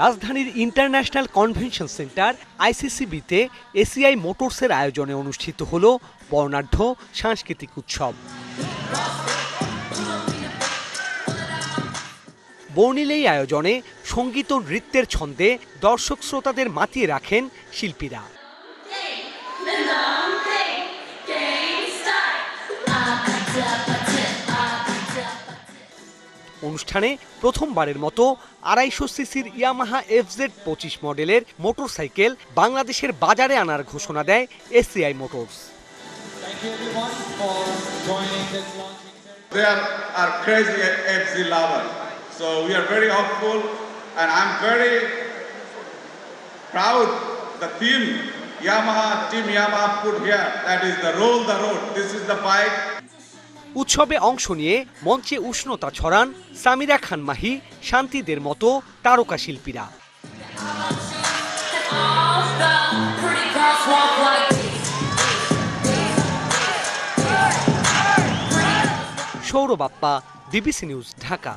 রাজধানীর international convention centre আইসিসিবিতে ACI মোটরসের আয়োজনে অনুষ্ঠিত হল বর্ণাঢ্য সাংস্কৃতিক উৎসব। বর্ণিল এই আয়োজনে সঙ্গীত ও নৃত্যের ছন্দে দর্শক শ্রোতাদের মাতিয়ে রাখেন শিল্পীরা। অনুষ্ঠানে প্রথমবারের মতো ২৫০ সিসির ইয়ামাহা FZ25 মডেলের মোটরসাইকেল বাংলাদেশের বাজারে আনার ঘোষণা দেয় ACI motors. They are crazy FZ lovers, so we are very hopeful, and I'm very proud. The theme Team Yamaha put here, that is the roll the road. This is the bike. উৎসবে অংশ নিয়ে মঞ্চে উষ্ণতা ছড়ান সামিরা খান মাহি, শান্তিদের মতো তারকা শিল্পীরা। Sourav Bappa, DBC news, Dhaka.